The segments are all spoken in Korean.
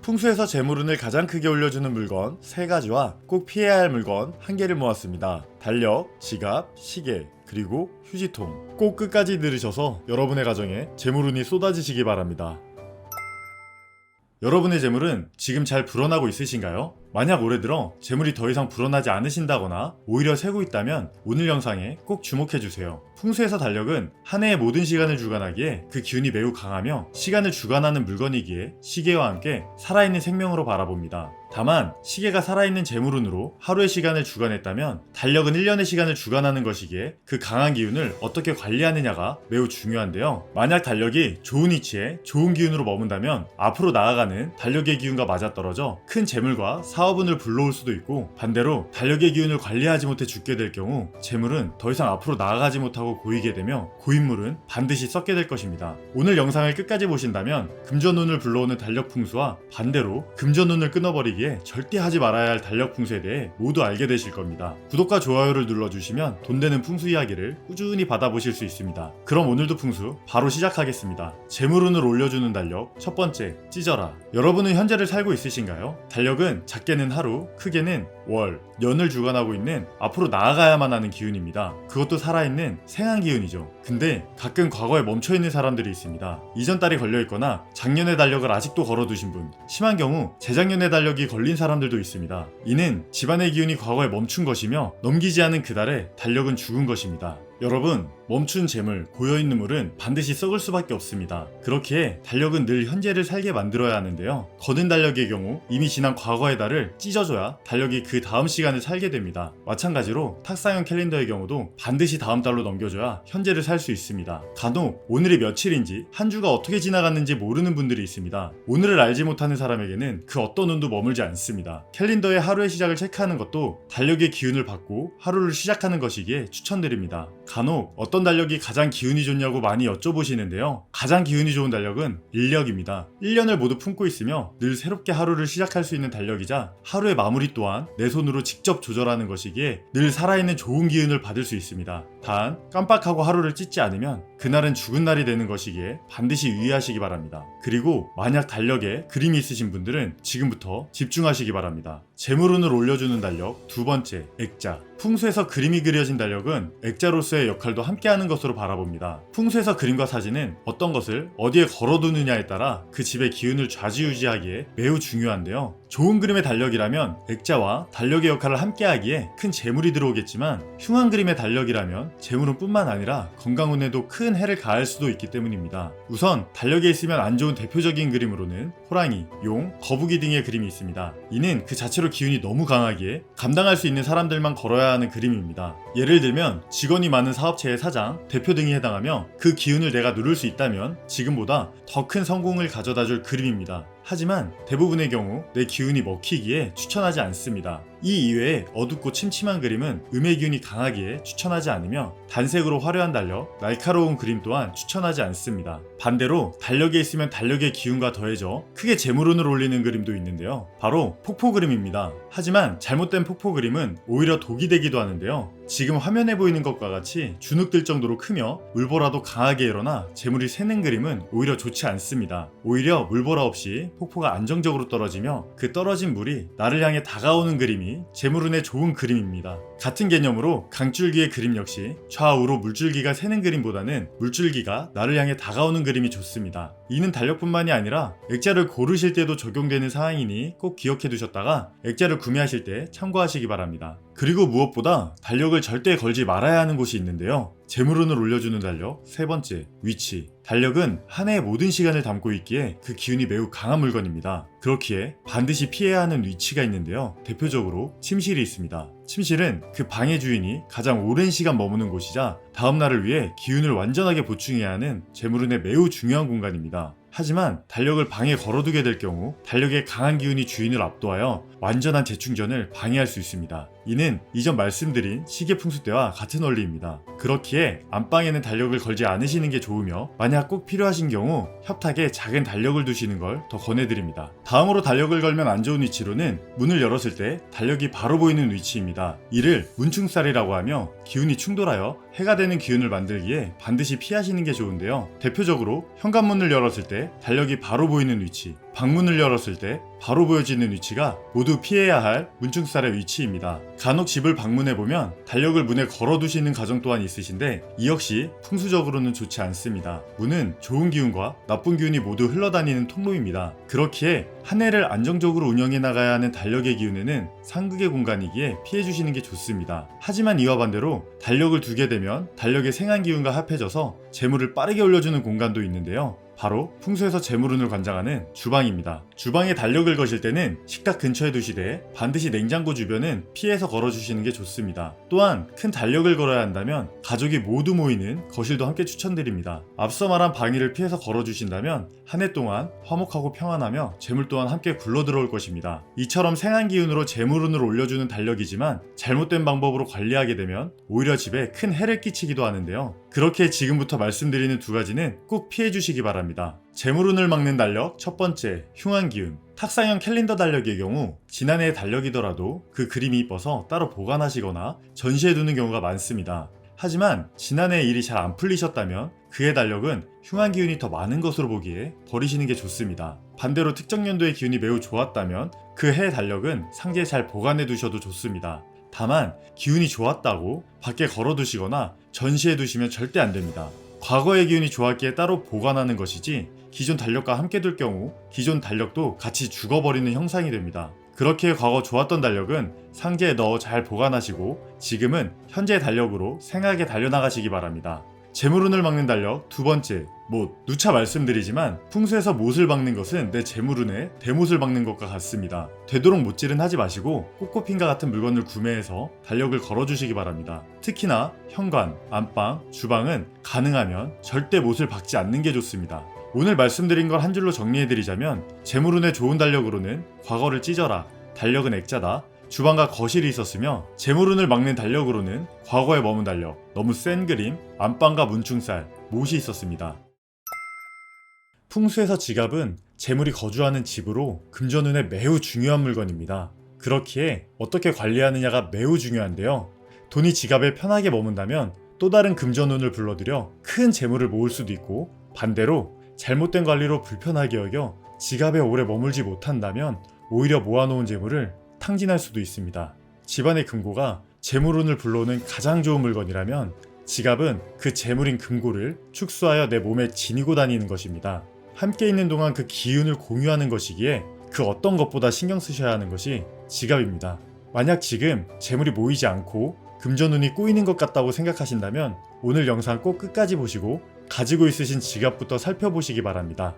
풍수에서 재물운을 가장 크게 올려주는 물건 3가지와 꼭 피해야 할 물건 1개를 모았습니다. 달력, 지갑, 시계, 그리고 휴지통. 꼭 끝까지 들으셔서 여러분의 가정에 재물운이 쏟아지시기 바랍니다. 여러분의 재물은 지금 잘 불어나고 있으신가요? 만약 올해 들어 재물이 더 이상 불어나지 않으신다거나 오히려 새고 있다면 오늘 영상에 꼭 주목해주세요. 풍수에서 달력은 한 해의 모든 시간을 주관하기에 그 기운이 매우 강하며 시간을 주관하는 물건이기에 시계와 함께 살아있는 생명으로 바라봅니다. 다만 시계가 살아있는 재물운으로 하루의 시간을 주관했다면 달력은 1년의 시간을 주관하는 것이기에 그 강한 기운을 어떻게 관리하느냐가 매우 중요한데요. 만약 달력이 좋은 위치에 좋은 기운으로 머문다면 앞으로 나아가는 달력의 기운과 맞아떨어져 큰 재물과 사업운을 불러올 수도 있고, 반대로 달력의 기운을 관리하지 못해 죽게 될 경우 재물은 더 이상 앞으로 나아가지 못하고 고이게 되며 고인물은 반드시 썩게 될 것입니다. 오늘 영상을 끝까지 보신다면 금전운을 불러오는 달력 풍수와 반대로 금전운을 끊어버리기에 절대 하지 말아야 할 달력 풍수에 대해 모두 알게 되실 겁니다. 구독과 좋아요를 눌러주시면 돈 되는 풍수 이야기를 꾸준히 받아보실 수 있습니다. 그럼 오늘도 풍수 바로 시작하겠습니다. 재물운을 올려주는 달력 첫 번째, 찢어라. 여러분은 현재를 살고 있으신가요? 달력은 작게는 하루, 크게는 월, 년을 주관하고 있는 앞으로 나아가야만 하는 기운입니다. 그것도 살아있는 생한 기운이죠. 근데 가끔 과거에 멈춰있는 사람들이 있습니다. 이전 달이 걸려있거나 작년의 달력을 아직도 걸어두신 분, 심한 경우 재작년의 달력이 걸린 사람들도 있습니다. 이는 집안의 기운이 과거에 멈춘 것이며 넘기지 않은 그달에 달력은 죽은 것입니다. 여러분, 멈춘 재물, 고여있는 물은 반드시 썩을 수밖에 없습니다. 그렇기에 달력은 늘 현재를 살게 만들어야 하는데요. 거는 달력의 경우 이미 지난 과거의 달을 찢어줘야 달력이 그 다음 시간을 살게 됩니다. 마찬가지로 탁상형 캘린더의 경우도 반드시 다음 달로 넘겨줘야 현재를 살 수 있습니다. 간혹 오늘이 며칠인지 한 주가 어떻게 지나갔는지 모르는 분들이 있습니다. 오늘을 알지 못하는 사람에게는 그 어떤 운도 머물지 않습니다. 캘린더의 하루의 시작을 체크하는 것도 달력의 기운을 받고 하루를 시작하는 것이기에 추천드립니다. 간혹 어떤 달력이 가장 기운이 좋냐고 많이 여쭤보시는데요. 가장 기운이 좋은 달력은 인력입니다. 1년을 모두 품고 있으며 늘 새롭게 하루를 시작할 수 있는 달력이자 하루의 마무리 또한 내 손으로 직접 조절하는 것이기에 늘 살아있는 좋은 기운을 받을 수 있습니다. 단 깜빡하고 하루를 찢지 않으면 그날은 죽은 날이 되는 것이기에 반드시 유의하시기 바랍니다. 그리고 만약 달력에 그림이 있으신 분들은 지금부터 집중하시기 바랍니다. 재물운을 올려주는 달력 두 번째, 액자. 풍수에서 그림이 그려진 달력은 액자로서의 역할도 함께하는 것으로 바라봅니다. 풍수에서 그림과 사진은 어떤 것을 어디에 걸어두느냐에 따라 그 집의 기운을 좌지우지하기에 매우 중요한데요. 좋은 그림의 달력이라면 액자와 달력의 역할을 함께하기에 큰 재물이 들어오겠지만, 흉한 그림의 달력이라면 재물은 뿐만 아니라 건강운에도 큰 해를 가할 수도 있기 때문입니다. 우선 달력에 있으면 안 좋은 대표적인 그림으로는 호랑이, 용, 거북이 등의 그림이 있습니다. 이는 그 자체로 기운이 너무 강하기에 감당할 수 있는 사람들만 걸어야 하는 그림입니다. 예를 들면 직원이 많은 사업체의 사장, 대표 등이 해당하며 그 기운을 내가 누릴 수 있다면 지금보다 더 큰 성공을 가져다줄 그림입니다. 하지만 대부분의 경우 내 기운이 먹히기에 추천하지 않습니다. 이 이외에 어둡고 침침한 그림은 음의 기운이 강하기에 추천하지 않으며 단색으로 화려한 달력, 날카로운 그림 또한 추천하지 않습니다. 반대로 달력에 있으면 달력의 기운과 더해져 크게 재물운을 올리는 그림도 있는데요. 바로 폭포 그림입니다. 하지만 잘못된 폭포 그림은 오히려 독이 되기도 하는데요. 지금 화면에 보이는 것과 같이 주눅들 정도로 크며 물보라도 강하게 일어나 재물이 새는 그림은 오히려 좋지 않습니다. 오히려 물보라 없이 폭포가 안정적으로 떨어지며 그 떨어진 물이 나를 향해 다가오는 그림이 재물운에 좋은 그림입니다. 같은 개념으로 강줄기의 그림 역시 좌우로 물줄기가 새는 그림보다는 물줄기가 나를 향해 다가오는 그림이 좋습니다. 이는 달력뿐만이 아니라 액자를 고르실 때도 적용되는 사항이니 꼭 기억해 두셨다가 액자를 구매하실 때 참고하시기 바랍니다. 그리고 무엇보다 달력을 절대 걸지 말아야 하는 곳이 있는데요. 재물운을 올려주는 달력 세 번째, 위치. 달력은 한 해의 모든 시간을 담고 있기에 그 기운이 매우 강한 물건입니다. 그렇기에 반드시 피해야 하는 위치가 있는데요. 대표적으로 침실이 있습니다. 침실은 그 방의 주인이 가장 오랜 시간 머무는 곳이자 다음날을 위해 기운을 완전하게 보충해야 하는 재물운에 매우 중요한 공간입니다. 하지만 달력을 방에 걸어두게 될 경우 달력의 강한 기운이 주인을 압도하여 완전한 재충전을 방해할 수 있습니다. 이는 이전 말씀드린 시계 풍수 때와 같은 원리입니다. 그렇기에 안방에는 달력을 걸지 않으시는 게 좋으며, 만약 꼭 필요하신 경우 협탁에 작은 달력을 두시는 걸 더 권해드립니다. 다음으로 달력을 걸면 안 좋은 위치로는 문을 열었을 때 달력이 바로 보이는 위치입니다. 이를 문충살이라고 하며 기운이 충돌하여 해가 되는 기운을 만들기에 반드시 피하시는 게 좋은데요. 대표적으로 현관문을 열었을 때 달력이 바로 보이는 위치, 방문을 열었을 때 바로 보여지는 위치가 모두 피해야 할 문충살의 위치입니다. 간혹 집을 방문해보면 달력을 문에 걸어두시는 가정 또한 있으신데 이 역시 풍수적으로는 좋지 않습니다. 문은 좋은 기운과 나쁜 기운이 모두 흘러다니는 통로입니다. 그렇기에 한 해를 안정적으로 운영해 나가야 하는 달력의 기운에는 상극의 공간이기에 피해주시는 게 좋습니다. 하지만 이와 반대로 달력을 두게 되면 달력의 생한 기운과 합해져서 재물을 빠르게 올려주는 공간도 있는데요. 바로 풍수에서 재물운을 관장하는 주방입니다. 주방에 달력을 거실 때는 식탁 근처에 두시되 반드시 냉장고 주변은 피해서 걸어주시는 게 좋습니다. 또한 큰 달력을 걸어야 한다면 가족이 모두 모이는 거실도 함께 추천드립니다. 앞서 말한 방위를 피해서 걸어주신다면 한 해 동안 화목하고 평안하며 재물 또한 함께 굴러들어올 것입니다. 이처럼 생한 기운으로 재물운을 올려주는 달력이지만 잘못된 방법으로 관리하게 되면 오히려 집에 큰 해를 끼치기도 하는데요. 그렇게 지금부터 말씀드리는 두 가지는 꼭 피해주시기 바랍니다. 재물운을 막는 달력 첫 번째, 흉한기운. 탁상형 캘린더 달력의 경우 지난해의 달력이더라도 그 그림이 이뻐서 따로 보관하시거나 전시해두는 경우가 많습니다. 하지만 지난해 일이 잘 안 풀리셨다면 그해 달력은 흉한 기운이 더 많은 것으로 보기에 버리시는 게 좋습니다. 반대로 특정 연도의 기운이 매우 좋았다면 그 해 달력은 상자에 잘 보관해 두셔도 좋습니다. 다만 기운이 좋았다고 밖에 걸어두시거나 전시해 두시면 절대 안 됩니다. 과거의 기운이 좋았기에 따로 보관하는 것이지 기존 달력과 함께 둘 경우 기존 달력도 같이 죽어버리는 형상이 됩니다. 그렇게 과거 좋았던 달력은 상자에 넣어 잘 보관하시고 지금은 현재 달력으로 생하게 달려나가시기 바랍니다. 재물운을 막는 달력 두 번째, 못. 누차 말씀드리지만 풍수에서 못을 박는 것은 내 재물운에 대못을 박는 것과 같습니다. 되도록 못질은 하지 마시고 꽃꽃핀과 같은 물건을 구매해서 달력을 걸어주시기 바랍니다. 특히나 현관, 안방, 주방은 가능하면 절대 못을 박지 않는 게 좋습니다. 오늘 말씀드린 걸 한 줄로 정리해드리자면 재물운에 좋은 달력으로는 과거를 찢어라, 달력은 액자다, 주방과 거실이 있었으며 재물운을 막는 달력으로는 과거에 머문 달력, 너무 센 그림, 안방과 문충살, 못이 있었습니다. 풍수에서 지갑은 재물이 거주하는 집으로 금전운에 매우 중요한 물건입니다. 그렇기에 어떻게 관리하느냐가 매우 중요한데요. 돈이 지갑에 편하게 머문다면 또 다른 금전운을 불러들여 큰 재물을 모을 수도 있고 반대로 잘못된 관리로 불편하게 여겨 지갑에 오래 머물지 못한다면 오히려 모아놓은 재물을 탕진할 수도 있습니다. 집안의 금고가 재물운을 불러오는 가장 좋은 물건이라면 지갑은 그 재물인 금고를 축소하여 내 몸에 지니고 다니는 것입니다. 함께 있는 동안 그 기운을 공유하는 것이기에 그 어떤 것보다 신경 쓰셔야 하는 것이 지갑입니다. 만약 지금 재물이 모이지 않고 금전운이 꼬이는 것 같다고 생각하신다면 오늘 영상 꼭 끝까지 보시고 가지고 있으신 지갑부터 살펴보시기 바랍니다.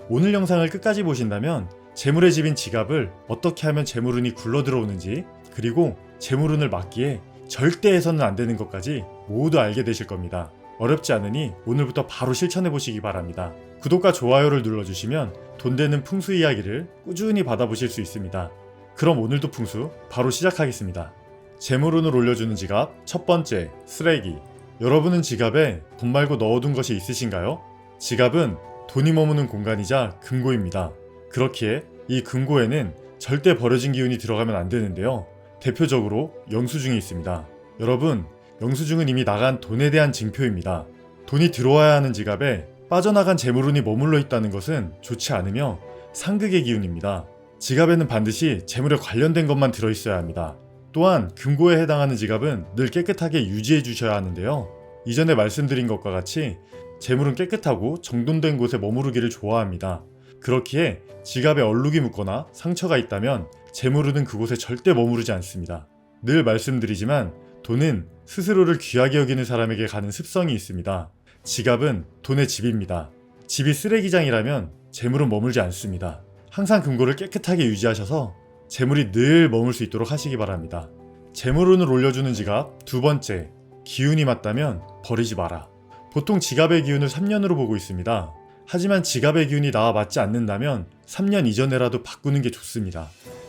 오늘 영상을 끝까지 보신다면 재물의 집인 지갑을 어떻게 하면 재물운이 굴러들어오는지 그리고 재물운을 막기에 절대 해서는 안 되는 것까지 모두 알게 되실 겁니다. 어렵지 않으니 오늘부터 바로 실천해 보시기 바랍니다. 구독과 좋아요를 눌러주시면 돈 되는 풍수 이야기를 꾸준히 받아보실 수 있습니다. 그럼 오늘도 풍수 바로 시작하겠습니다. 재물운을 올려주는 지갑 첫 번째, 쓰레기. 여러분은 지갑에 돈 말고 넣어둔 것이 있으신가요? 지갑은 돈이 머무는 공간이자 금고입니다. 그렇기에 이 금고에는 절대 버려진 기운이 들어가면 안 되는데요. 대표적으로 영수증이 있습니다. 여러분, 영수증은 이미 나간 돈에 대한 징표입니다. 돈이 들어와야 하는 지갑에 빠져나간 재물운이 머물러 있다는 것은 좋지 않으며 상극의 기운입니다. 지갑에는 반드시 재물에 관련된 것만 들어있어야 합니다. 또한 금고에 해당하는 지갑은 늘 깨끗하게 유지해 주셔야 하는데요. 이전에 말씀드린 것과 같이 재물은 깨끗하고 정돈된 곳에 머무르기를 좋아합니다. 그렇기에 지갑에 얼룩이 묻거나 상처가 있다면 재물운은 그곳에 절대 머무르지 않습니다. 늘 말씀드리지만 돈은 스스로를 귀하게 여기는 사람에게 가는 습성이 있습니다. 지갑은 돈의 집입니다. 집이 쓰레기장이라면 재물은 머물지 않습니다. 항상 금고를 깨끗하게 유지하셔서 재물이 늘 머물 수 있도록 하시기 바랍니다. 재물운을 올려주는 지갑 두 번째, 기운이 맞다면 버리지 마라. 보통 지갑의 기운을 3년으로 보고 있습니다. 하지만 지갑의 기운이 나와 맞지 않는다면 3년 이전에라도 바꾸는 게 좋습니다.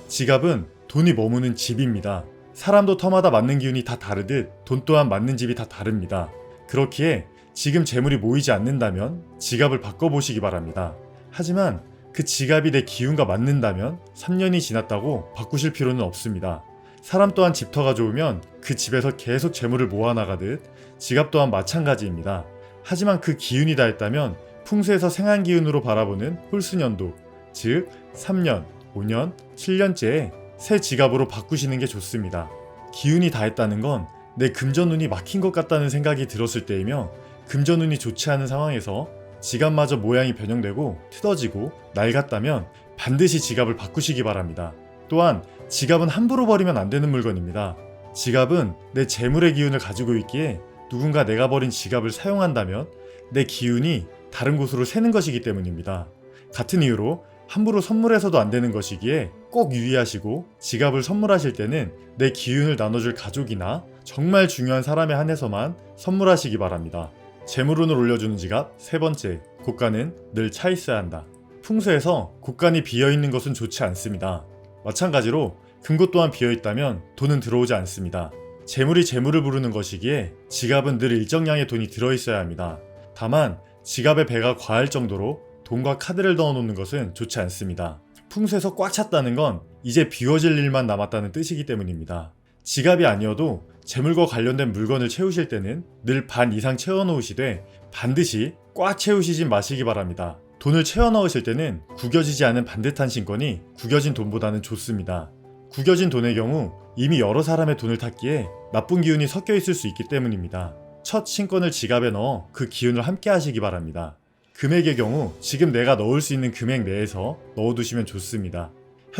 지갑은 돈이 머무는 집입니다. 사람도 터마다 맞는 기운이 다 다르듯 돈 또한 맞는 집이 다 다릅니다. 그렇기에 지금 재물이 모이지 않는다면 지갑을 바꿔보시기 바랍니다. 하지만 그 지갑이 내 기운과 맞는다면 3년이 지났다고 바꾸실 필요는 없습니다. 사람 또한 집터가 좋으면 그 집에서 계속 재물을 모아나가듯 지갑 또한 마찬가지입니다. 하지만 그 기운이 닿았다면 풍수에서 생한 기운으로 바라보는 홀수년도, 즉 3년, 5년, 7년째에 새 지갑으로 바꾸시는 게 좋습니다. 기운이 다했다는 건 내 금전운이 막힌 것 같다는 생각이 들었을 때이며 금전운이 좋지 않은 상황에서 지갑마저 모양이 변형되고 뜯어지고 낡았다면 반드시 지갑을 바꾸시기 바랍니다. 또한 지갑은 함부로 버리면 안 되는 물건입니다. 지갑은 내 재물의 기운을 가지고 있기에 누군가 내가 버린 지갑을 사용한다면 내 기운이 다른 곳으로 새는 것이기 때문입니다. 같은 이유로 함부로 선물해서도 안 되는 것이기에 꼭 유의하시고 지갑을 선물하실 때는 내 기운을 나눠줄 가족이나 정말 중요한 사람에 한해서만 선물하시기 바랍니다. 재물운을 올려주는 지갑 세 번째, 곳간은 늘 차 있어야 한다. 풍수에서 곳간이 비어있는 것은 좋지 않습니다. 마찬가지로 금고 또한 비어있다면 돈은 들어오지 않습니다. 재물이 재물을 부르는 것이기에 지갑은 늘 일정량의 돈이 들어있어야 합니다. 다만 지갑의 배가 과할 정도로 돈과 카드를 넣어놓는 것은 좋지 않습니다. 풍수에서 꽉 찼다는 건 이제 비워질 일만 남았다는 뜻이기 때문입니다. 지갑이 아니어도 재물과 관련된 물건을 채우실 때는 늘 반 이상 채워놓으시되 반드시 꽉 채우시진 마시기 바랍니다. 돈을 채워 넣으실 때는 구겨지지 않은 반듯한 신권이 구겨진 돈보다는 좋습니다. 구겨진 돈의 경우 이미 여러 사람의 돈을 탔기에 나쁜 기운이 섞여 있을 수 있기 때문입니다. 첫 신권을 지갑에 넣어 그 기운을 함께 하시기 바랍니다. 금액의 경우 지금 내가 넣을 수 있는 금액 내에서 넣어두시면 좋습니다.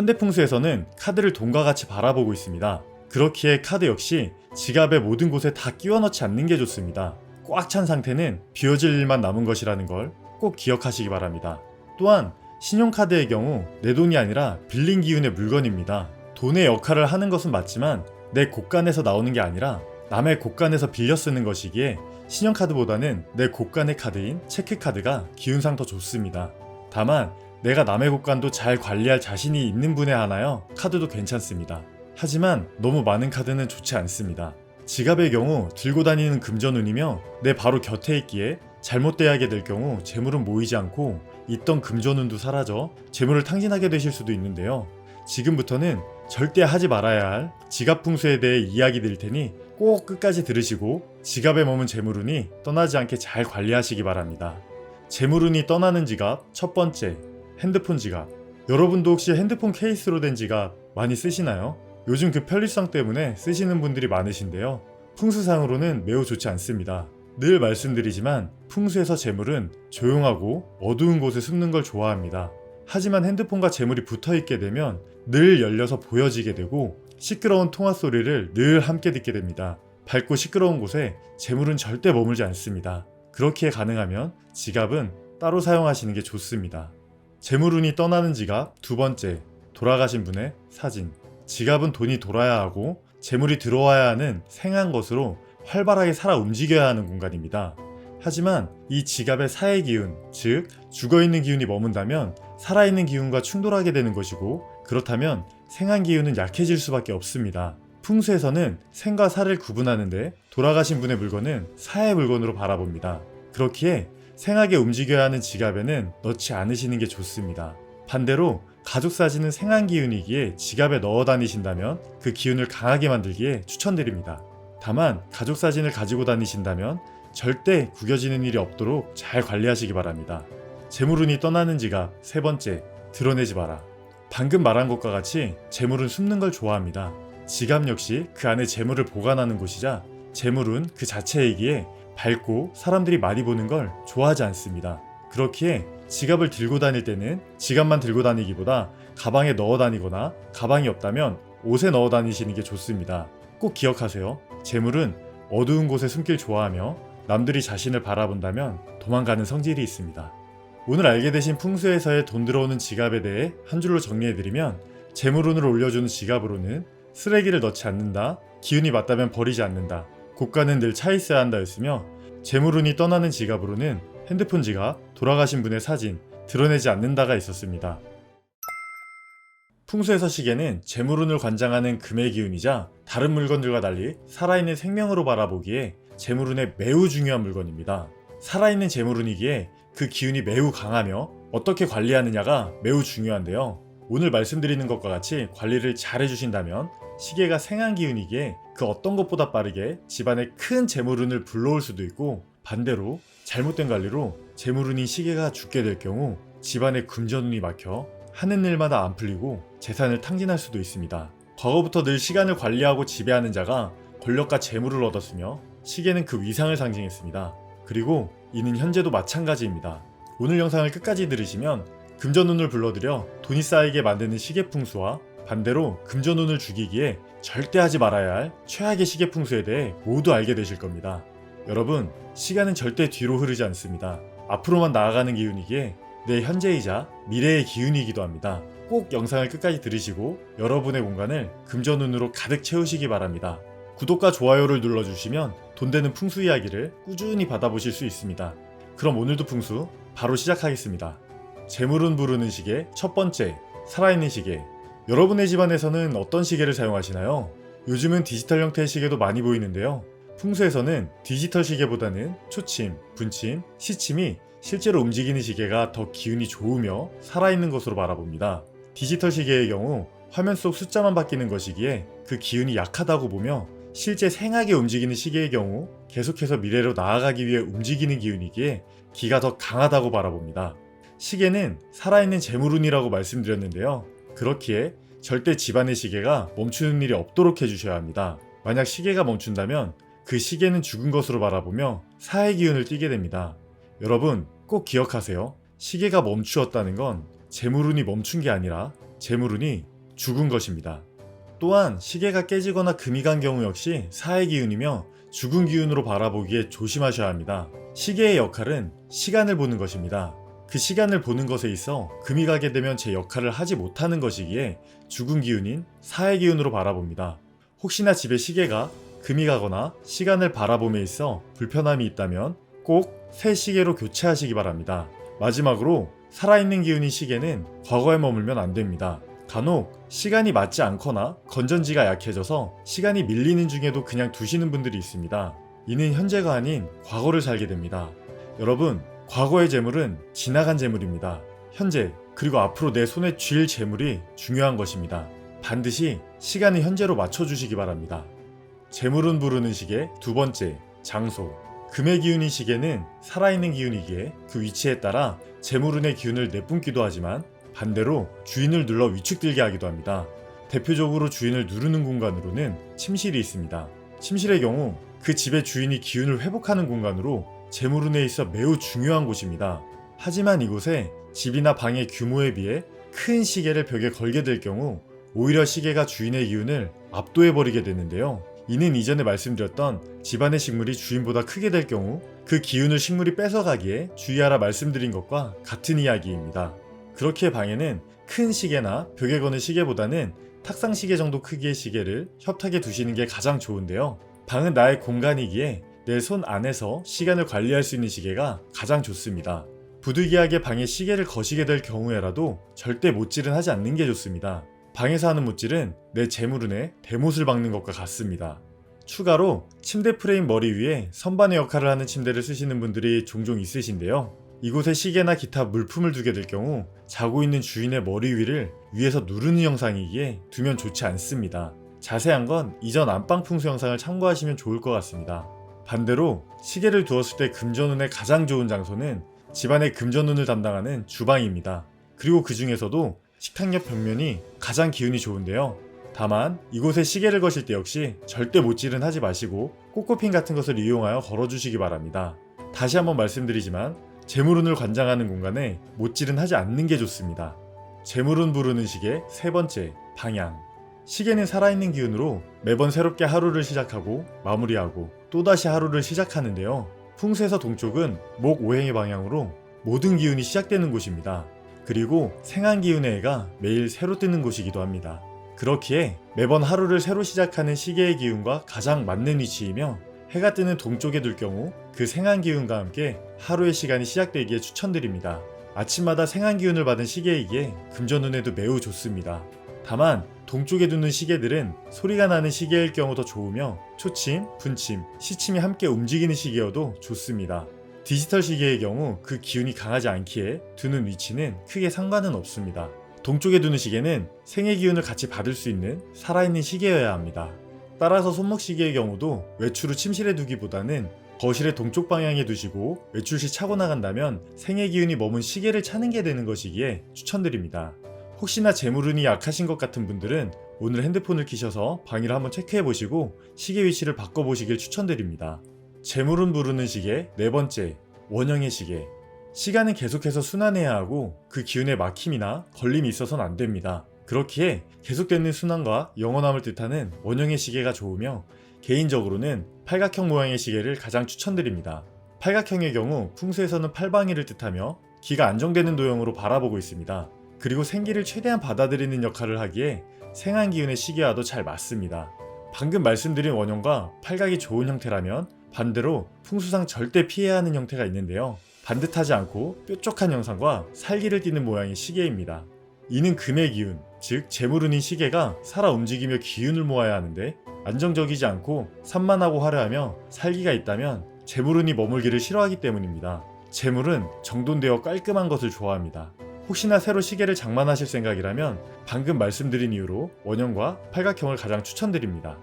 현대풍수에서는 카드를 돈과 같이 바라보고 있습니다. 그렇기에 카드 역시 지갑의 모든 곳에 다 끼워 넣지 않는 게 좋습니다. 꽉 찬 상태는 비워질 일만 남은 것이라는 걸 꼭 기억하시기 바랍니다. 또한 신용카드의 경우 내 돈이 아니라 빌린 기운의 물건입니다. 돈의 역할을 하는 것은 맞지만 내 곳간에서 나오는 게 아니라 남의 곳간에서 빌려 쓰는 것이기에 신용카드보다는 내 곳간의 카드인 체크카드가 기운상 더 좋습니다. 다만 내가 남의 곳간도 잘 관리할 자신이 있는 분에 한하여 카드도 괜찮습니다. 하지만 너무 많은 카드는 좋지 않습니다. 지갑의 경우 들고 다니는 금전운이며 내 바로 곁에 있기에 잘못되게 될 경우 재물은 모이지 않고 있던 금전운도 사라져 재물을 탕진하게 되실 수도 있는데요. 지금부터는 절대 하지 말아야 할 지갑 풍수에 대해 이야기 드릴 테니 꼭 끝까지 들으시고 지갑에 머문 재물운이 떠나지 않게 잘 관리하시기 바랍니다. 재물운이 떠나는 지갑 첫 번째, 핸드폰 지갑. 여러분도 혹시 핸드폰 케이스로 된 지갑 많이 쓰시나요? 요즘 그 편리성 때문에 쓰시는 분들이 많으신데요. 풍수상으로는 매우 좋지 않습니다. 늘 말씀드리지만 풍수에서 재물은 조용하고 어두운 곳에 숨는 걸 좋아합니다. 하지만 핸드폰과 재물이 붙어있게 되면 늘 열려서 보여지게 되고 시끄러운 통화 소리를 늘 함께 듣게 됩니다. 밝고 시끄러운 곳에 재물은 절대 머물지 않습니다. 그렇기에 가능하면 지갑은 따로 사용하시는 게 좋습니다. 재물운이 떠나는 지갑 두 번째, 돌아가신 분의 사진. 지갑은 돈이 돌아야 하고 재물이 들어와야 하는 생한 것으로 활발하게 살아 움직여야 하는 공간입니다. 하지만 이 지갑의 사의 기운, 즉 죽어있는 기운이 머문다면 살아있는 기운과 충돌하게 되는 것이고 그렇다면 생한 기운은 약해질 수밖에 없습니다. 풍수에서는 생과 사를 구분하는데 돌아가신 분의 물건은 사의 물건으로 바라봅니다. 그렇기에 생하게 움직여야 하는 지갑에는 넣지 않으시는 게 좋습니다. 반대로 가족 사진은 생한 기운이기에 지갑에 넣어 다니신다면 그 기운을 강하게 만들기에 추천드립니다. 다만 가족 사진을 가지고 다니신다면 절대 구겨지는 일이 없도록 잘 관리하시기 바랍니다. 재물운이 떠나는 지갑 세 번째, 드러내지 마라. 방금 말한 것과 같이 재물은 숨는 걸 좋아합니다. 지갑 역시 그 안에 재물을 보관하는 곳이자 재물은 그 자체이기에 밝고 사람들이 많이 보는 걸 좋아하지 않습니다. 그렇기에 지갑을 들고 다닐 때는 지갑만 들고 다니기보다 가방에 넣어 다니거나 가방이 없다면 옷에 넣어 다니시는 게 좋습니다. 꼭 기억하세요. 재물은 어두운 곳에 숨길 좋아하며 남들이 자신을 바라본다면 도망가는 성질이 있습니다. 오늘 알게 되신 풍수에서의 돈 들어오는 지갑에 대해 한 줄로 정리해드리면 재물운을 올려주는 지갑으로는 쓰레기를 넣지 않는다, 기운이 맞다면 버리지 않는다, 곳간은 늘 차 있어야 한다 였으며 재물운이 떠나는 지갑으로는 핸드폰 지갑, 돌아가신 분의 사진, 드러내지 않는다가 있었습니다. 풍수에서 시계는 재물운을 관장하는 금의 기운이자 다른 물건들과 달리 살아있는 생명으로 바라보기에 재물운에 매우 중요한 물건입니다. 살아있는 재물운이기에 그 기운이 매우 강하며 어떻게 관리하느냐가 매우 중요한데요. 오늘 말씀드리는 것과 같이 관리를 잘 해주신다면 시계가 생한 기운이기에 그 어떤 것보다 빠르게 집안에 큰 재물운을 불러올 수도 있고 반대로 잘못된 관리로 재물운인 시계가 죽게 될 경우 집안에 금전운이 막혀 하는 일마다 안 풀리고 재산을 탕진할 수도 있습니다. 과거부터 늘 시간을 관리하고 지배하는 자가 권력과 재물을 얻었으며 시계는 그 위상을 상징했습니다. 그리고 이는 현재도 마찬가지입니다. 오늘 영상을 끝까지 들으시면 금전운을 불러들여 돈이 쌓이게 만드는 시계 풍수와 반대로 금전운을 죽이기에 절대 하지 말아야 할 최악의 시계 풍수에 대해 모두 알게 되실 겁니다. 여러분, 시간은 절대 뒤로 흐르지 않습니다. 앞으로만 나아가는 기운이기에 내 현재이자 미래의 기운이기도 합니다. 꼭 영상을 끝까지 들으시고 여러분의 공간을 금전운으로 가득 채우시기 바랍니다. 구독과 좋아요를 눌러주시면 돈 되는 풍수 이야기를 꾸준히 받아보실 수 있습니다. 그럼 오늘도 풍수 바로 시작하겠습니다. 재물운 부르는 시계 첫 번째, 살아있는 시계. 여러분의 집안에서는 어떤 시계를 사용하시나요? 요즘은 디지털 형태의 시계도 많이 보이는데요. 풍수에서는 디지털 시계보다는 초침, 분침, 시침이 실제로 움직이는 시계가 더 기운이 좋으며 살아있는 것으로 바라봅니다. 디지털 시계의 경우 화면 속 숫자만 바뀌는 것이기에 그 기운이 약하다고 보며 실제 생하게 움직이는 시계의 경우 계속해서 미래로 나아가기 위해 움직이는 기운이기에 기가 더 강하다고 바라봅니다. 시계는 살아있는 재물운이라고 말씀드렸는데요. 그렇기에 절대 집안의 시계가 멈추는 일이 없도록 해주셔야 합니다. 만약 시계가 멈춘다면 그 시계는 죽은 것으로 바라보며 사의 기운을 띠게 됩니다. 여러분 꼭 기억하세요. 시계가 멈추었다는 건 재물운이 멈춘 게 아니라 재물운이 죽은 것입니다. 또한 시계가 깨지거나 금이 간 경우 역시 사의 기운이며 죽은 기운으로 바라보기에 조심하셔야 합니다. 시계의 역할은 시간을 보는 것입니다. 그 시간을 보는 것에 있어 금이 가게 되면 제 역할을 하지 못하는 것이기에 죽은 기운인 사의 기운으로 바라봅니다. 혹시나 집에 시계가 금이 가거나 시간을 바라봄에 있어 불편함이 있다면 꼭 새 시계로 교체하시기 바랍니다. 마지막으로 살아있는 기운인 시계는 과거에 머물면 안 됩니다. 간혹 시간이 맞지 않거나 건전지가 약해져서 시간이 밀리는 중에도 그냥 두시는 분들이 있습니다. 이는 현재가 아닌 과거를 살게 됩니다. 여러분, 과거의 재물은 지나간 재물입니다. 현재 그리고 앞으로 내 손에 쥘 재물이 중요한 것입니다. 반드시 시간을 현재로 맞춰주시기 바랍니다. 재물운 부르는 시계 두 번째, 장소. 금의 기운인 시계는 살아있는 기운이기에 그 위치에 따라 재물운의 기운을 내뿜기도 하지만 반대로 주인을 눌러 위축되게 하기도 합니다. 대표적으로 주인을 누르는 공간으로는 침실이 있습니다. 침실의 경우 그 집의 주인이 기운을 회복하는 공간으로 재물운에 있어 매우 중요한 곳입니다. 하지만 이곳에 집이나 방의 규모에 비해 큰 시계를 벽에 걸게 될 경우 오히려 시계가 주인의 기운을 압도해버리게 되는데요. 이는 이전에 말씀드렸던 집안의 식물이 주인보다 크게 될 경우 그 기운을 식물이 뺏어가기에 주의하라 말씀드린 것과 같은 이야기입니다. 그렇기에 방에는 큰 시계나 벽에 거는 시계보다는 탁상 시계 정도 크기의 시계를 협탁에 두시는 게 가장 좋은데요. 방은 나의 공간이기에 내 손 안에서 시간을 관리할 수 있는 시계가 가장 좋습니다. 부득이하게 방에 시계를 거시게 될 경우에라도 절대 못질은 하지 않는 게 좋습니다. 방에서 하는 못질은 내 재물운에 대못을 박는 것과 같습니다. 추가로 침대 프레임 머리 위에 선반의 역할을 하는 침대를 쓰시는 분들이 종종 있으신데요. 이곳에 시계나 기타 물품을 두게 될 경우 자고 있는 주인의 머리 위를 위에서 누르는 형상이기에 두면 좋지 않습니다. 자세한 건 이전 안방 풍수 영상을 참고하시면 좋을 것 같습니다. 반대로 시계를 두었을 때 금전운에 가장 좋은 장소는 집안의 금전운을 담당하는 주방입니다. 그리고 그 중에서도 식탁 옆 벽면이 가장 기운이 좋은데요. 다만 이곳에 시계를 거실 때 역시 절대 못질은 하지 마시고 꽃꽃핀 같은 것을 이용하여 걸어주시기 바랍니다. 다시 한번 말씀드리지만 재물운을 관장하는 공간에 못질은 하지 않는 게 좋습니다. 재물운 부르는 시계 세 번째, 방향. 시계는 살아있는 기운으로 매번 새롭게 하루를 시작하고 마무리하고 또다시 하루를 시작하는데요. 풍수에서 동쪽은 목 오행의 방향으로 모든 기운이 시작되는 곳입니다. 그리고 생한 기운의 해가 매일 새로 뜨는 곳이기도 합니다. 그렇기에 매번 하루를 새로 시작하는 시계의 기운과 가장 맞는 위치이며 해가 뜨는 동쪽에 둘 경우 그 생한 기운과 함께 하루의 시간이 시작되기에 추천드립니다. 아침마다 생한 기운을 받은 시계이기에 금전운에도 매우 좋습니다. 다만 동쪽에 두는 시계들은 소리가 나는 시계일 경우 더 좋으며 초침, 분침, 시침이 함께 움직이는 시계여도 좋습니다. 디지털 시계의 경우 그 기운이 강하지 않기에 두는 위치는 크게 상관은 없습니다. 동쪽에 두는 시계는 생의 기운을 같이 받을 수 있는 살아있는 시계여야 합니다. 따라서 손목시계의 경우도 외출 후 침실에 두기보다는 거실의 동쪽 방향에 두시고 외출 시 차고 나간다면 생의 기운이 머문 시계를 차는 게 되는 것이기에 추천드립니다. 혹시나 재물운이 약하신 것 같은 분들은 오늘 핸드폰을 켜셔서 방위를 한번 체크해보시고 시계 위치를 바꿔보시길 추천드립니다. 재물운 부르는 시계 네 번째, 원형의 시계. 시간은 계속해서 순환해야 하고 그 기운에 막힘이나 걸림이 있어서는 안 됩니다. 그렇기에 계속되는 순환과 영원함을 뜻하는 원형의 시계가 좋으며 개인적으로는 팔각형 모양의 시계를 가장 추천드립니다. 팔각형의 경우 풍수에서는 팔방위를 뜻하며 기가 안정되는 도형으로 바라보고 있습니다. 그리고 생기를 최대한 받아들이는 역할을 하기에 생한 기운의 시계와도 잘 맞습니다. 방금 말씀드린 원형과 팔각이 좋은 형태라면 반대로 풍수상 절대 피해야 하는 형태가 있는데요. 반듯하지 않고 뾰족한 형상과 살기를 띠는 모양의 시계입니다. 이는 금의 기운, 즉 재물운인 시계가 살아 움직이며 기운을 모아야 하는데 안정적이지 않고 산만하고 화려하며 살기가 있다면 재물운이 머물기를 싫어하기 때문입니다. 재물은 정돈되어 깔끔한 것을 좋아합니다. 혹시나 새로 시계를 장만하실 생각이라면 방금 말씀드린 이유로 원형과 팔각형을 가장 추천드립니다.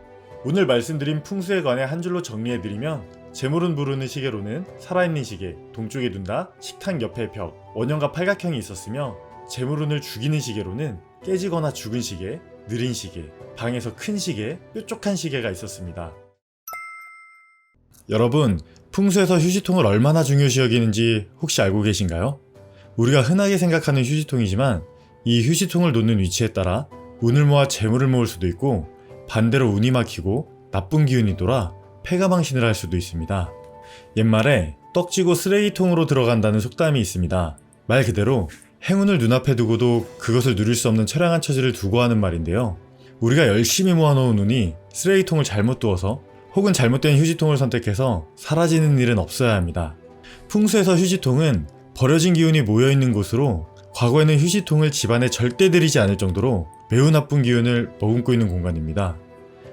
오늘 말씀드린 풍수에 관해 한 줄로 정리해드리면 재물운 부르는 시계로는 살아있는 시계, 동쪽에 둔다, 식탁 옆에 벽, 원형과 팔각형이 있었으며 재물운을 죽이는 시계로는 깨지거나 죽은 시계, 느린 시계, 방에서 큰 시계, 뾰족한 시계가 있었습니다. 여러분, 풍수에서 휴지통을 얼마나 중요시 여기는지 혹시 알고 계신가요? 우리가 흔하게 생각하는 휴지통이지만 이 휴지통을 놓는 위치에 따라 운을 모아 재물을 모을 수도 있고 반대로 운이 막히고 나쁜 기운이 돌아 패가망신을 할 수도 있습니다. 옛말에 떡지고 쓰레기통으로 들어간다는 속담이 있습니다. 말 그대로 행운을 눈앞에 두고도 그것을 누릴 수 없는 처량한 처지를 두고 하는 말인데요. 우리가 열심히 모아놓은 운이 쓰레기통을 잘못 두어서 혹은 잘못된 휴지통을 선택해서 사라지는 일은 없어야 합니다. 풍수에서 휴지통은 버려진 기운이 모여있는 곳으로 과거에는 휴지통을 집안에 절대 들이지 않을 정도로 매우 나쁜 기운을 머금고 있는 공간입니다.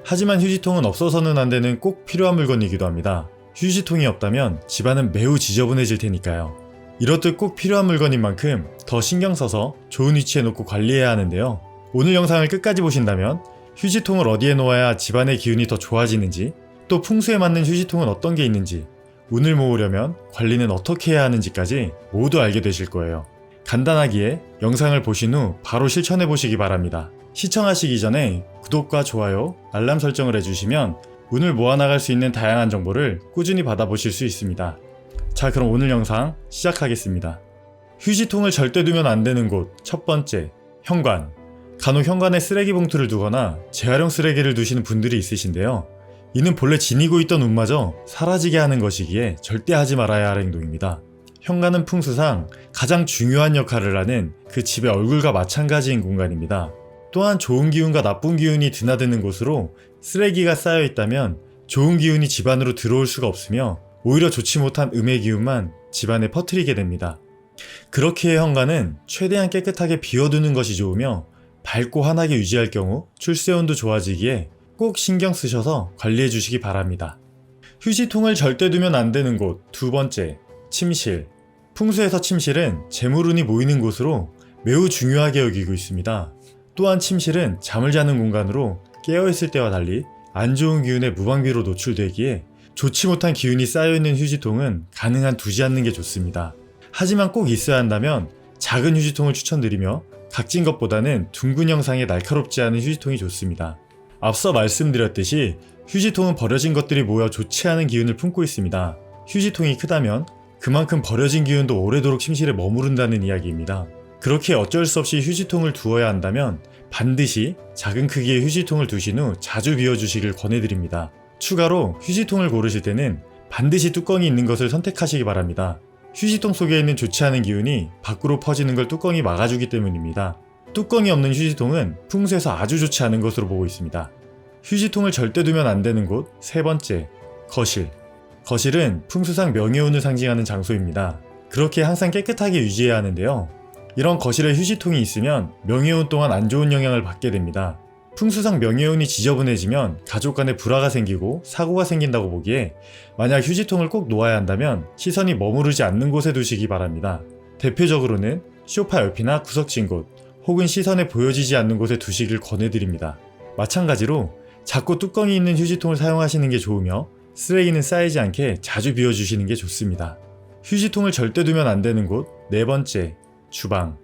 하지만 휴지통은 없어서는 안 되는 꼭 필요한 물건이기도 합니다. 휴지통이 없다면 집안은 매우 지저분해질 테니까요. 이렇듯 꼭 필요한 물건인 만큼 더 신경 써서 좋은 위치에 놓고 관리해야 하는데요. 오늘 영상을 끝까지 보신다면 휴지통을 어디에 놓아야 집안의 기운이 더 좋아지는지, 또 풍수에 맞는 휴지통은 어떤 게 있는지, 운을 모으려면 관리는 어떻게 해야 하는지까지 모두 알게 되실 거예요. 간단하기에 영상을 보신 후 바로 실천해 보시기 바랍니다. 시청하시기 전에 구독과 좋아요, 알람 설정을 해주시면 운을 모아나갈 수 있는 다양한 정보를 꾸준히 받아보실 수 있습니다. 자, 그럼 오늘 영상 시작하겠습니다. 휴지통을 절대 두면 안 되는 곳 첫 번째, 현관. 간혹 현관에 쓰레기 봉투를 두거나 재활용 쓰레기를 두시는 분들이 있으신데요. 이는 본래 지니고 있던 운마저 사라지게 하는 것이기에 절대 하지 말아야 할 행동입니다. 현관은 풍수상 가장 중요한 역할을 하는 그 집의 얼굴과 마찬가지인 공간입니다. 또한 좋은 기운과 나쁜 기운이 드나드는 곳으로 쓰레기가 쌓여 있다면 좋은 기운이 집안으로 들어올 수가 없으며 오히려 좋지 못한 음의 기운만 집안에 퍼뜨리게 됩니다. 그렇기에 현관은 최대한 깨끗하게 비워두는 것이 좋으며 밝고 환하게 유지할 경우 출세운도 좋아지기에 꼭 신경 쓰셔서 관리해 주시기 바랍니다. 휴지통을 절대 두면 안 되는 곳 두 번째, 침실. 풍수에서 침실은 재물운이 모이는 곳으로 매우 중요하게 여기고 있습니다. 또한 침실은 잠을 자는 공간으로 깨어있을 때와 달리 안 좋은 기운에 무방비로 노출되기에 좋지 못한 기운이 쌓여있는 휴지통은 가능한 두지 않는 게 좋습니다. 하지만 꼭 있어야 한다면 작은 휴지통을 추천드리며 각진 것보다는 둥근 형상의 날카롭지 않은 휴지통이 좋습니다. 앞서 말씀드렸듯이 휴지통은 버려진 것들이 모여 좋지 않은 기운을 품고 있습니다. 휴지통이 크다면 그만큼 버려진 기운도 오래도록 침실에 머무른다는 이야기입니다. 그렇게 어쩔 수 없이 휴지통을 두어야 한다면 반드시 작은 크기의 휴지통을 두신 후 자주 비워주시길 권해드립니다. 추가로 휴지통을 고르실 때는 반드시 뚜껑이 있는 것을 선택하시기 바랍니다. 휴지통 속에 있는 좋지 않은 기운이 밖으로 퍼지는 걸 뚜껑이 막아주기 때문입니다. 뚜껑이 없는 휴지통은 풍수에서 아주 좋지 않은 것으로 보고 있습니다. 휴지통을 절대 두면 안 되는 곳 세 번째, 거실. 거실은 풍수상 명예운을 상징하는 장소입니다. 그렇게 항상 깨끗하게 유지해야 하는데요. 이런 거실에 휴지통이 있으면 명예운 또한 안 좋은 영향을 받게 됩니다. 풍수상 명예운이 지저분해지면 가족 간에 불화가 생기고 사고가 생긴다고 보기에 만약 휴지통을 꼭 놓아야 한다면 시선이 머무르지 않는 곳에 두시기 바랍니다. 대표적으로는 소파 옆이나 구석진 곳, 혹은 시선에 보여지지 않는 곳에 두시길 권해드립니다. 마찬가지로 작고 뚜껑이 있는 휴지통을 사용하시는 게 좋으며 쓰레기는 쌓이지 않게 자주 비워주시는 게 좋습니다. 휴지통을 절대 두면 안 되는 곳 네 번째, 주방.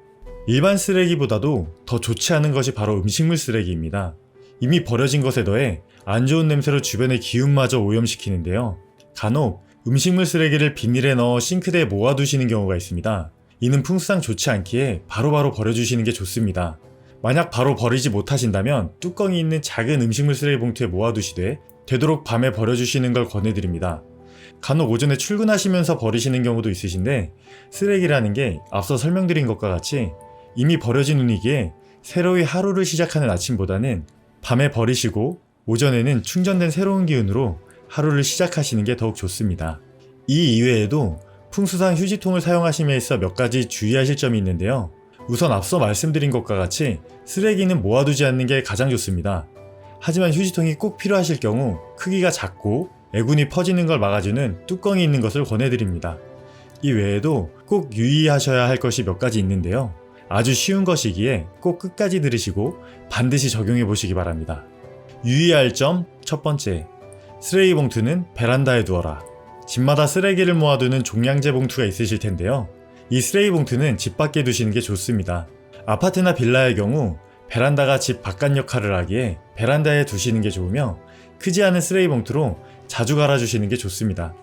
일반 쓰레기보다도 더 좋지 않은 것이 바로 음식물 쓰레기입니다. 이미 버려진 것에 더해 안 좋은 냄새로 주변의 기운마저 오염시키는데요. 간혹 음식물 쓰레기를 비닐에 넣어 싱크대에 모아두시는 경우가 있습니다. 이는 풍수상 좋지 않기에 바로바로 버려주시는 게 좋습니다. 만약 바로 버리지 못하신다면 뚜껑이 있는 작은 음식물 쓰레기 봉투에 모아두시되 되도록 밤에 버려주시는 걸 권해드립니다. 간혹 오전에 출근하시면서 버리시는 경우도 있으신데 쓰레기라는 게 앞서 설명드린 것과 같이 이미 버려진 운이기에 새로이 하루를 시작하는 아침보다는 밤에 버리시고 오전에는 충전된 새로운 기운으로 하루를 시작하시는 게 더욱 좋습니다. 이 이외에도 풍수상 휴지통을 사용하심에 있어 몇 가지 주의하실 점이 있는데요. 우선 앞서 말씀드린 것과 같이 쓰레기는 모아두지 않는 게 가장 좋습니다. 하지만 휴지통이 꼭 필요하실 경우 크기가 작고 애군이 퍼지는 걸 막아주는 뚜껑이 있는 것을 권해드립니다. 이 외에도 꼭 유의하셔야 할 것이 몇 가지 있는데요. 아주 쉬운 것이기에 꼭 끝까지 들으시고 반드시 적용해 보시기 바랍니다. 유의할 점 첫 번째, 쓰레기 봉투는 베란다에 두어라. 집마다 쓰레기를 모아두는 종량제 봉투가 있으실 텐데요. 이 쓰레기 봉투는 집 밖에 두시는 게 좋습니다. 아파트나 빌라의 경우 베란다가 집 바깥 역할을 하기에 베란다에 두시는 게 좋으며 크지 않은 쓰레기 봉투로 자주 갈아주시는 게 좋습니다.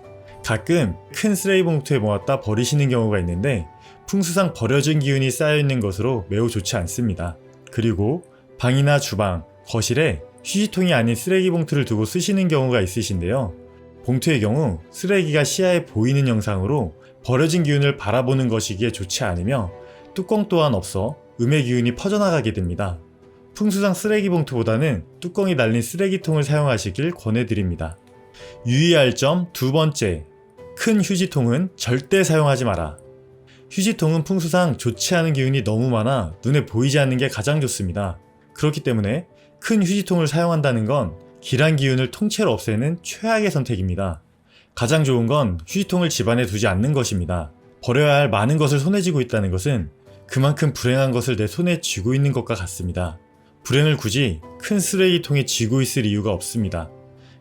가끔 큰 쓰레기 봉투에 모았다 버리시는 경우가 있는데 풍수상 버려진 기운이 쌓여있는 것으로 매우 좋지 않습니다. 그리고 방이나 주방, 거실에 휴지통이 아닌 쓰레기 봉투를 두고 쓰시는 경우가 있으신데요. 봉투의 경우 쓰레기가 시야에 보이는 영상으로 버려진 기운을 바라보는 것이기에 좋지 않으며 뚜껑 또한 없어 음의 기운이 퍼져나가게 됩니다. 풍수상 쓰레기 봉투보다는 뚜껑이 달린 쓰레기통을 사용하시길 권해드립니다. 유의할 점 두 번째, 큰 휴지통은 절대 사용하지 마라. 휴지통은 풍수상 좋지 않은 기운이 너무 많아 눈에 보이지 않는 게 가장 좋습니다. 그렇기 때문에 큰 휴지통을 사용한다는 건 길한 기운을 통째로 없애는 최악의 선택입니다. 가장 좋은 건 휴지통을 집안에 두지 않는 것입니다. 버려야 할 많은 것을 손에 쥐고 있다는 것은 그만큼 불행한 것을 내 손에 쥐고 있는 것과 같습니다. 불행을 굳이 큰 쓰레기통에 쥐고 있을 이유가 없습니다.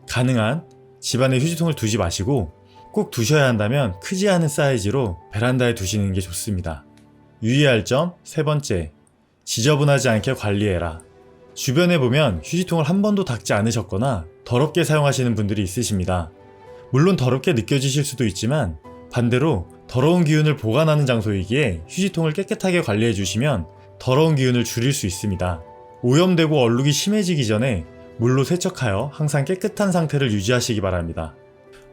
가능한 집안에 휴지통을 두지 마시고 꼭 두셔야 한다면 크지 않은 사이즈로 베란다에 두시는 게 좋습니다. 유의할 점 세 번째, 지저분하지 않게 관리해라. 주변에 보면 휴지통을 한 번도 닦지 않으셨거나 더럽게 사용하시는 분들이 있으십니다. 물론 더럽게 느껴지실 수도 있지만 반대로 더러운 기운을 보관하는 장소이기에 휴지통을 깨끗하게 관리해 주시면 더러운 기운을 줄일 수 있습니다. 오염되고 얼룩이 심해지기 전에 물로 세척하여 항상 깨끗한 상태를 유지하시기 바랍니다.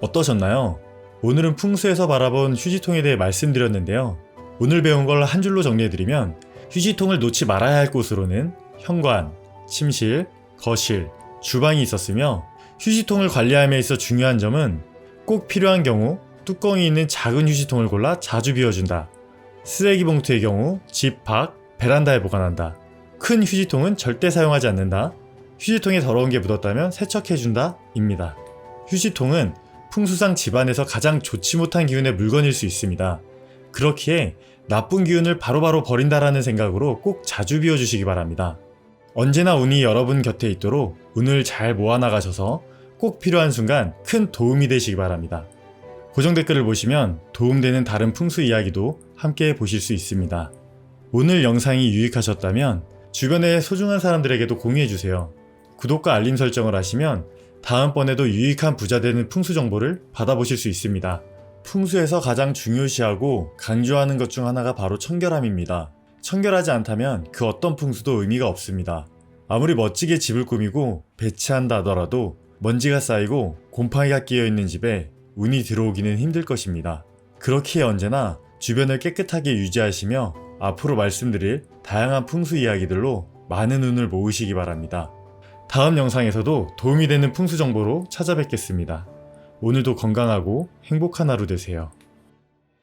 어떠셨나요? 오늘은 풍수에서 바라본 휴지통에 대해 말씀드렸는데요. 오늘 배운 걸 한 줄로 정리해드리면 휴지통을 놓지 말아야 할 곳으로는 현관, 침실, 거실, 주방이 있었으며 휴지통을 관리함에 있어 중요한 점은 꼭 필요한 경우 뚜껑이 있는 작은 휴지통을 골라 자주 비워준다. 쓰레기 봉투의 경우 집 밖, 베란다에 보관한다. 큰 휴지통은 절대 사용하지 않는다. 휴지통에 더러운 게 묻었다면 세척해준다 입니다. 휴지통은 풍수상 집안에서 가장 좋지 못한 기운의 물건일 수 있습니다. 그렇기에 나쁜 기운을 바로바로 버린다라는 생각으로 꼭 자주 비워주시기 바랍니다. 언제나 운이 여러분 곁에 있도록 운을 잘 모아나가셔서 꼭 필요한 순간 큰 도움이 되시기 바랍니다. 고정 댓글을 보시면 도움되는 다른 풍수 이야기도 함께 보실 수 있습니다. 오늘 영상이 유익하셨다면 주변의 소중한 사람들에게도 공유해주세요. 구독과 알림 설정을 하시면 다음번에도 유익한 부자 되는 풍수 정보를 받아보실 수 있습니다. 풍수에서 가장 중요시하고 강조하는 것 중 하나가 바로 청결함입니다. 청결하지 않다면 그 어떤 풍수도 의미가 없습니다. 아무리 멋지게 집을 꾸미고 배치한다 하더라도 먼지가 쌓이고 곰팡이가 끼어있는 집에 운이 들어오기는 힘들 것입니다. 그렇기에 언제나 주변을 깨끗하게 유지하시며 앞으로 말씀드릴 다양한 풍수 이야기들로 많은 운을 모으시기 바랍니다. 다음 영상에서도 도움이 되는 풍수 정보로 찾아뵙겠습니다. 오늘도 건강하고 행복한 하루 되세요.